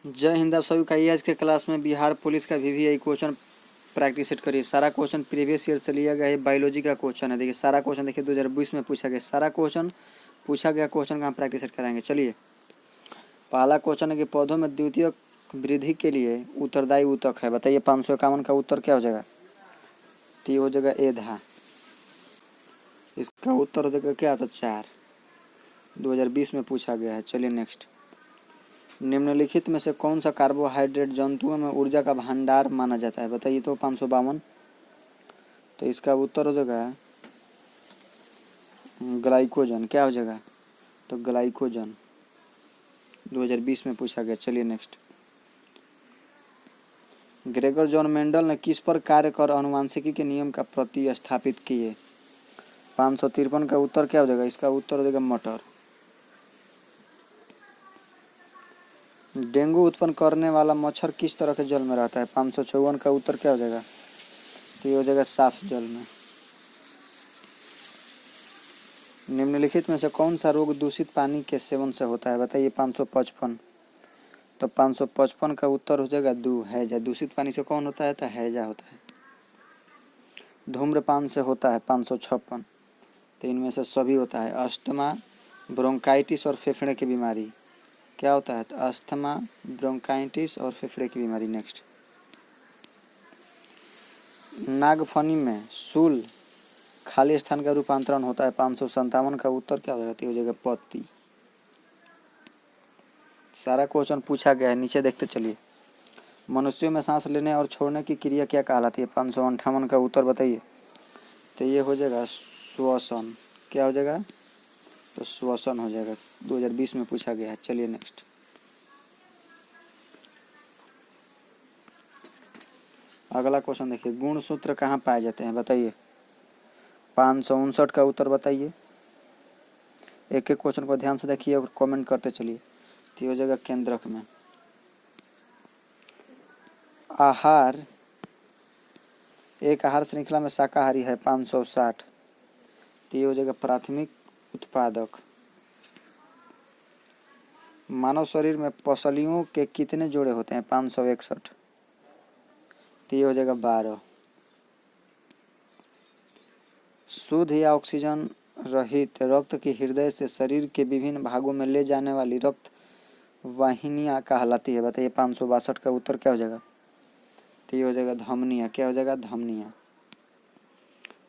जय हिंद। आप सभी का आज के क्लास में बिहार पुलिस का VVI क्वेश्चन प्रैक्टिस सेट करिए। सारा क्वेश्चन प्रीवियस ईयर से लिया गया है। बायोलॉजी का क्वेश्चन है। देखिए सारा क्वेश्चन देखिए 2020 में पूछा गया। सारा क्वेश्चन पूछा गया क्वेश्चन का हम प्रैक्टिस सेट कराएंगे। चलिए पहला क्वेश्चन है कि पौधों में द्वितीयक वृद्धि के लिए उत्तरदायी ऊतक है। बताइए 551 का उत्तर क्या हो जाएगा? तो ये हो जाएगा ए धा। इसका उत्तर हो जाएगा क्या? तो 4। 2020 में पूछा गया है। चलिए नेक्स्ट। निम्नलिखित में से कौन सा कार्बोहाइड्रेट जंतुओं में ऊर्जा का भंडार माना जाता है? बताइए तो 552। तो इसका उत्तर हो जाएगा ग्लाइकोजन। क्या हो जाएगा? तो ग्लाइकोजन 2020 में पूछा गया। चलिए नेक्स्ट। ग्रेगर जॉन मेंडल ने किस पर कार्य कर आनुवंशिकी के नियम का प्रतिस्थापित किए? 553 का उत्तर क्या हो जाएगा? इसका उत्तर हो जाएगा मटर। डेंगू उत्पन्न करने वाला मच्छर किस तरह के जल में रहता है? 554 का उत्तर क्या हो जाएगा? तो ये हो जाएगा साफ जल में। निम्नलिखित में से कौन सा रोग दूषित पानी के सेवन से होता है? बताइए 555। तो 555 का उत्तर हो जाएगा हैजा। दूषित पानी से कौन होता है? तो हैजा होता है। धूम्रपान से होता है 556। तो इनमें से सभी होता है। अस्थमा, ब्रोंकाइटिस और फेफड़े की बीमारी। क्या होता है? तो अस्थमा, ब्रोंकाइटिस और फेफड़े की बीमारी। नेक्स्ट। नागफनी में शूल खाली स्थान का रूपांतरण होता है। 557 का उत्तर क्या हो जाएगा? हो जाएगा पत्ती। सारा क्वेश्चन पूछा गया है। नीचे देखते चलिए। मनुष्यों में सांस लेने और छोड़ने की क्रिया क्या कहलाती है? 558 का उत्तर बताइए। तो ये हो जाएगा श्वसन। क्या हो जाएगा? तो श्वसन हो जाएगा। 2020 में पूछा गया है। चलिए नेक्स्ट। अगला क्वेश्चन देखिए। गुणसूत्र कहाँ पाए जाते हैं? बताइए। 559 का उत्तर बताइए। एक एक क्वेश्चन को ध्यान से देखिए और कमेंट करते चलिए। तो हो जाएगा केंद्रक में। आहार एक आहार श्रृंखला में शाकाहारी है। 560। तो ये हो जाएगा प्राथमिक उत्पादक। मानव शरीर में पसलियों के कितने जोड़े होते हैं? 561। तो ये हो जाएगा 12। शुद्ध या ऑक्सीजन रहित रक्त की हृदय से शरीर के विभिन्न भागों में ले जाने वाली रक्त वाहिनियाँ कहलाती है। बताइए 562 का उत्तर क्या हो जाएगा? तो ये हो जाएगा धमनियाँ। क्या हो जाएगा? धमनियाँ।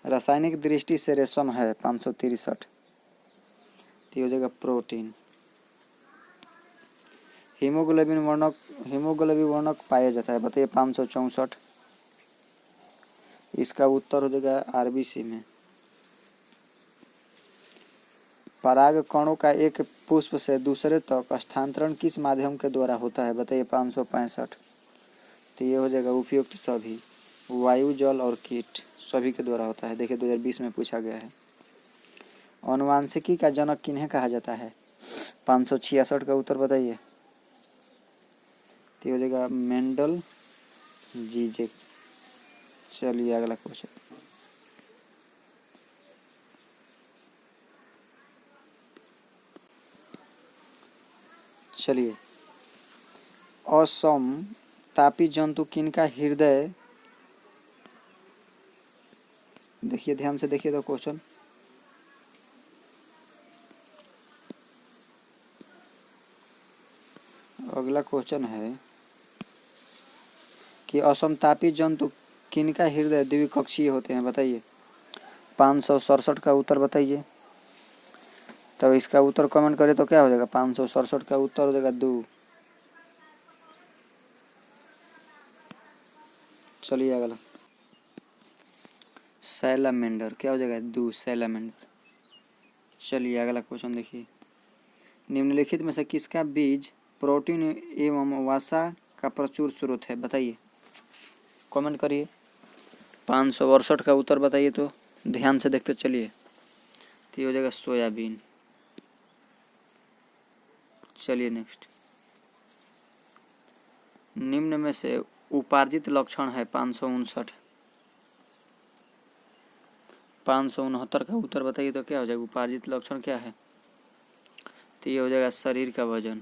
रासायनिक दृष्टि से रेशम है 563। तो ये हो जाएगा प्रोटीन। हीमोग्लोबिन वर्णक पाया जाता है। बताइए 564। इसका उत्तर हो जाएगा RBC में। पराग कणों का एक पुष्प से दूसरे तक स्थानांतरण किस माध्यम के द्वारा होता है? बताइए 565। तो ये हो जाएगा उपयुक्त सभी। वायु, जल और कीट सभी के द्वारा होता है। देखिए 2020 में पूछा गया है। आनुवंशिकी का जनक किन्हें कहा जाता है? 566 का उत्तर बताइए। तो हो जाएगा मेंडल जीजे। चलिए अगला क्वेश्चन। चलिए असम तापी जंतु किनका हृदय, देखिए ध्यान से देखिए तो क्वेश्चन। अगला क्वेश्चन है कि असमतापी जंतु किनका हृदय द्विकक्षीय होते हैं? बताइए 567 का उत्तर बताइए। तो इसका उत्तर कमेंट करें तो क्या हो जाएगा? 567 का उत्तर हो जाएगा 2। चलिए अगला। सैलामेंडर। क्या हो जाएगा? 2 सैलामेंडर। चलिए अगला क्वेश्चन देखिए। निम्नलिखित में से किसका बीज प्रोटीन एवं वसा का प्रचुर स्रोत है? बताइए, कमेंट करिए। 568 का उत्तर बताइए। तो ध्यान से देखते चलिए। तो ये हो जाएगा सोयाबीन। चलिए नेक्स्ट। निम्न में से उपार्जित लक्षण है 559। 569 का उत्तर बताइए। तो क्या हो जाएगा? उपार्जित लक्षण क्या है? तो ये हो जाएगा शरीर का वजन।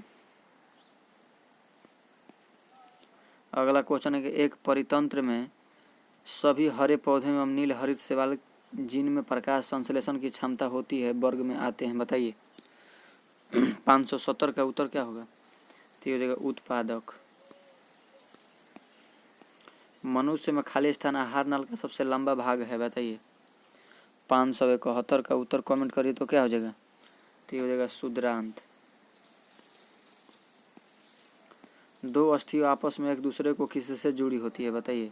अगला क्वेश्चन है कि एक परितंत्र में सभी हरे पौधे एवं नील हरित शैवाल जिनमें प्रकाश संश्लेषण की क्षमता होती है वर्ग में आते हैं, बताइए। 570 का उत्तर क्या होगा? तो ये हो जाएगा उत्पादक। मनुष्य में खाली स्थान आहार नाल का सबसे लंबा भाग है, बताइए। 571 का उत्तर कमेंट करिए तो क्या हो जाएगा? तो ये हो जाएगा शुद्रांत। दो अस्थियां आपस में एक दूसरे को किससे जुड़ी होती है, बताइए।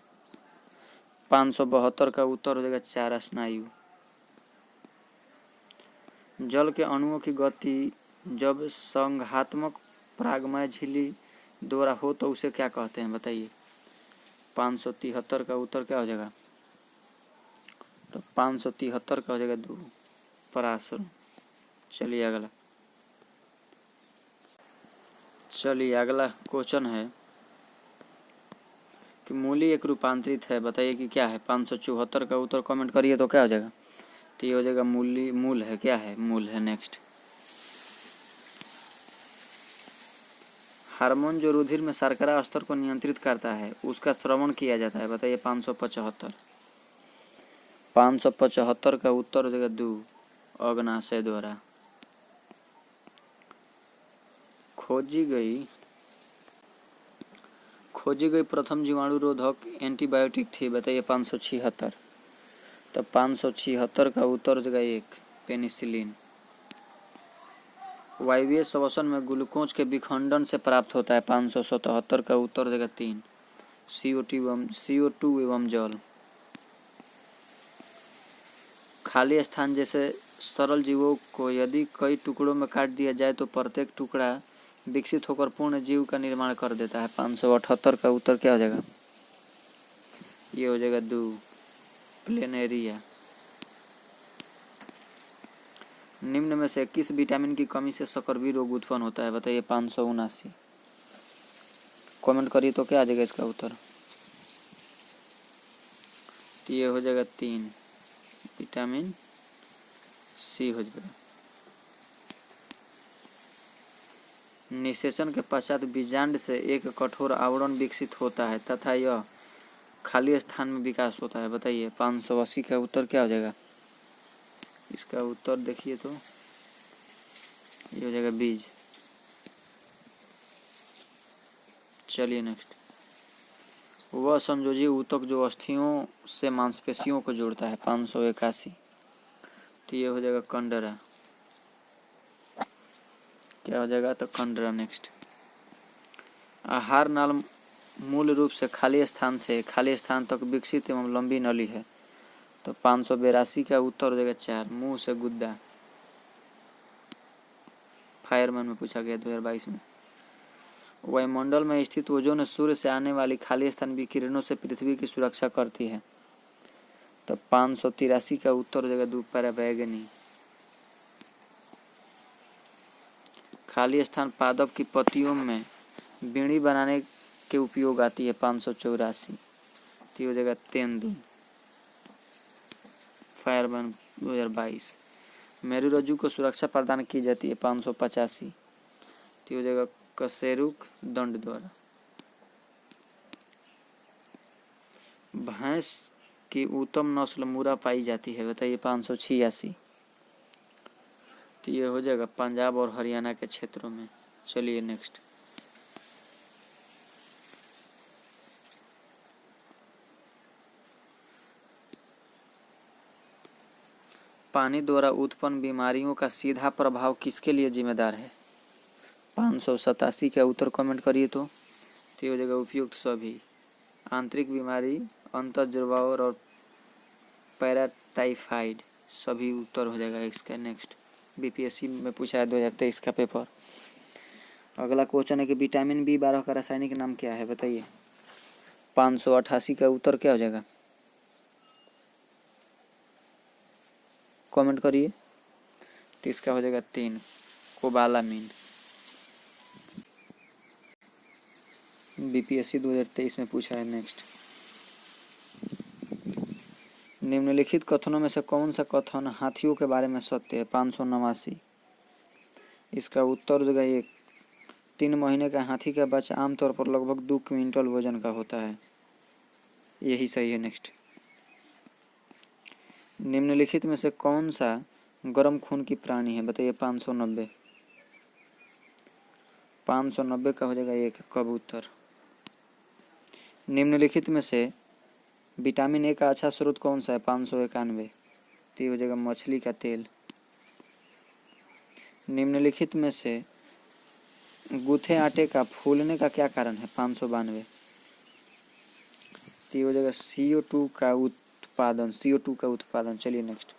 572 का उत्तर हो जाएगा 4 स्नायु। जल के अणुओं की गति जब संघात्मक प्रागमय झिल्ली द्वारा हो तो उसे क्या कहते हैं, बताइए। 573 का उत्तर क्या हो जाएगा? तो 573 का हो जाएगा 2 पराशर। चलिए अगला क्वेश्चन है कि मूली एक रूपांतरित है, बताइए कि क्या है। 574 का उत्तर कमेंट करिए तो क्या हो जाएगा? तो ये हो जाएगा मूली मूल है। क्या है? मूल है। नेक्स्ट, हार्मोन जो रुधिर में शर्करा स्तर को नियंत्रित करता है उसका श्रवण किया जाता है, बताइए। 575 का उत्तर हो जाएगा 2 अग्नाशय द्वारा। खोजी गई प्रथम जीवाणु रोधक एंटीबायोटिक थी, बताइए। 576। तो 576 का उत्तर हो जाएगा 1 पेनिसिलिन। वायवीय श्वसन में ग्लूकोज के विखंडन से प्राप्त होता है। 577 का उत्तर हो जाएगा 3 CO2 एवं जल। खाली स्थान जैसे सरल जीवों को यदि कई टुकड़ों में काट दिया जाए तो प्रत्येक टुकड़ा विकसित होकर पूर्ण जीव का निर्माण कर देता है। 578 का उत्तर क्या हो जाएगा? ये हो जाएगा 2 प्लेनेरिया। निम्न में से किस विटामिन की कमी से सकर्वी रोग उत्पन्न होता है, बताइए। 579। कमेंट करिए तो क्या आ जाएगा इसका उत्तर? तो ये हो जाएगा 3 विटामिन सी हो जाएगा। निषेचन के पश्चात बीजांड से एक कठोर आवरण विकसित होता है तथा यह खाली स्थान में विकास होता है, बताइए। 580 का उत्तर क्या हो जाएगा? इसका उत्तर देखिए तो ये हो जाएगा बीज। चलिए नेक्स्ट, वह संयोजी ऊतक जो अस्थियों से मांसपेशियों को जोड़ता है। 581। तो ये हो जाएगा कंडरा। क्या हो जाएगा? तो कंडरा। नेक्स्ट, आहार नाल मूल रूप से खाली स्थान तक विकसित एवं लंबी नली है। तो 582 का उत्तर हो जाएगा 4 मुंह से गुद्दा। फायरमैन में पूछा गया 2022 में। वायुमंडल में स्थित ओजोन सूर्य से आने वाली खाली स्थान विकिरणों से पृथ्वी की सुरक्षा करती है। तो 583 का उत्तर हो जाएगा 2 पैराबैंगनी। खाली स्थान पादप की पत्तियों में बीड़ी बनाने के उपयोग आती है। 584। तो हो जाएगा तेंदू। फायरमैन 2022। मेरुरज्जु को सुरक्षा प्रदान की जाती है। 585। तो हो जाएगा कशेरुक दंड द्वारा। भैंस की उत्तम नस्ल मुर्रा पाई जाती है, बताइए। 586। तो ये हो जाएगा पंजाब और हरियाणा के क्षेत्रों में। चलिए नेक्स्ट, पानी द्वारा उत्पन्न बीमारियों का सीधा प्रभाव किसके लिए जिम्मेदार है? 587 का उत्तर कमेंट करिए तो हो जाएगा उपयुक्त सभी। आंतरिक बीमारी, अंतर्ज्वार और पैराटाइफाइड सभी उत्तर हो जाएगा इसका। नेक्स्ट, बीपीएससी में पूछा है 2023 का पेपर। अगला क्वेश्चन है कि विटामिन B12 का रासायनिक नाम क्या है, बताइए। 588 का उत्तर क्या हो जाएगा? कमेंट करिए। तो इसका हो जाएगा 3 कोबालामिन। बीपीएससी 2023 में पूछा है। नेक्स्ट, निम्नलिखित कथनों में से कौन सा कथन हाथियों के बारे में सत्य है? 589। इसका उत्तर हो जाएगा 1 3 महीने का हाथी का बच्चा आमतौर पर लगभग 2 क्विंटल वजन का होता है। यही सही है। नेक्स्ट, निम्नलिखित में से कौन सा गर्म खून की प्राणी है? बताइए। 590 का हो जाएगा एक कबूतर। निम्नलिखित में से विटामिन ए का अच्छा स्रोत कौन सा है? 591, तो ये हो जाएगा मछली का तेल। निम्नलिखित में से गूथे आटे का फूलने का क्या कारण है? 592, तो ये हो जाएगा CO2 का उत्पादन। चलिए नेक्स्ट,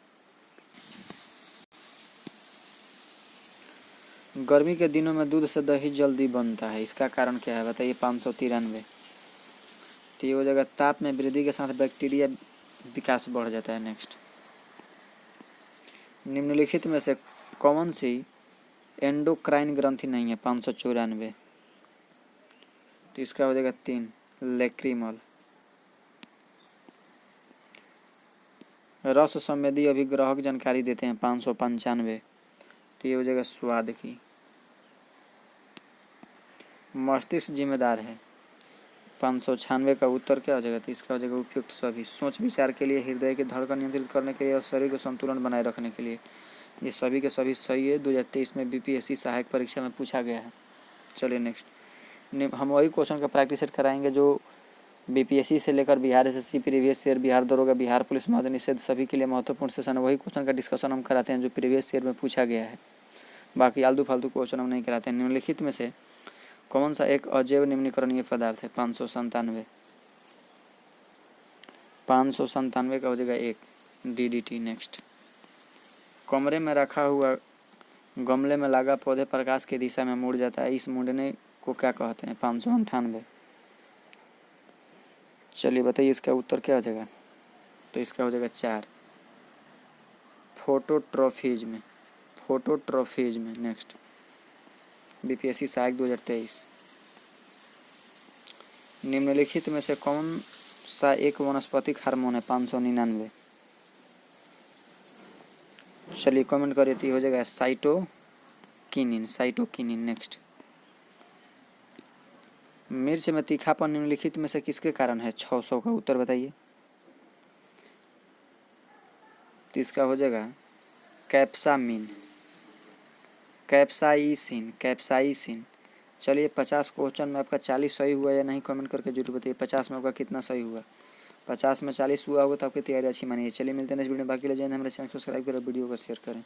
गर्मी के दिनों में दूध से दही जल्दी बनता है, इसका कारण क्या है? बताइए। 593, तो ये हो जाएगा ताप में वृद्धि के साथ बैक्टीरिया विकास बढ़ जाता है। नेक्स्ट, निम्नलिखित में से कौन सी एंडोक्राइन ग्रंथि नहीं है? 594, तो इसका हो जाएगा 3 लेक्रीमल। रस संवेदी अभिग्राहक जानकारी देते हैं? 595, तो ये हो जाएगा स्वाद की। मस्तिष्क जिम्मेदार है? 596 का उत्तर क्या हो जाएगा? तो इसका हो जाएगा उपयुक्त सभी। सोच विचार के लिए, हृदय की धड़कन नियंत्रित करने के लिए और शरीर को संतुलन बनाए रखने के लिए। ये सभी के सभी सही है। 2023 में BPSC सहायक परीक्षा में पूछा गया है। चलिए नेक्स्ट, हम वही क्वेश्चन का प्रैक्टिस सेट कराएंगे जो BPSC से लेकर Bihar SSC, previous year, Bihar दरोगा, बिहार पुलिस मद निषेध सभी के लिए महत्वपूर्ण सेशन है। वही क्वेश्चन का डिस्कशन हम कराते हैं जो प्रीवियस ईयर में पूछा गया है। बाकी आलतू फालतू क्वेश्चन हम नहीं कराते हैं। निम्नलिखित में से कौन सा एक अजैव निम्नीकरणीय पदार्थ है? 597 का हो जाएगा एक DDT। नेक्स्ट, कमरे में रखा हुआ गमले में लगा पौधे प्रकाश की दिशा में मुड़ जाता है, इस मुड़ने को क्या कहते हैं? 598। चलिए बताइए इसका उत्तर क्या हो जाएगा? तो इसका हो जाएगा 4 फोटोट्रॉफिज्म। नेक्स्ट, BPSC सहायक 2023। निम्नलिखित में से कौन सा एक वनस्पतिक हार्मोन है? 599। चलिए कमेंट करिए, तो हो जाएगा साइटोकिनिन। नेक्स्ट, मिर्च में तीखापन निम्नलिखित में से किसके कारण है? 600 का उत्तर बताइए। तो इसका हो जाएगा कैप्साइसिन। चलिए 50 क्वेश्चन में आपका 40 सही हुआ या नहीं कमेंट करके जरूर बताइए। 50 में आपका कितना सही हुआ? 50 में 40 हुआ होगा तो आपकी तैयारी अच्छी मानिए। चलिए मिलते हैं नेक्स्ट वीडियो में। बाकी ले जाए हमारे चैनल को सब्सक्राइब करें, वीडियो को शेयर करें।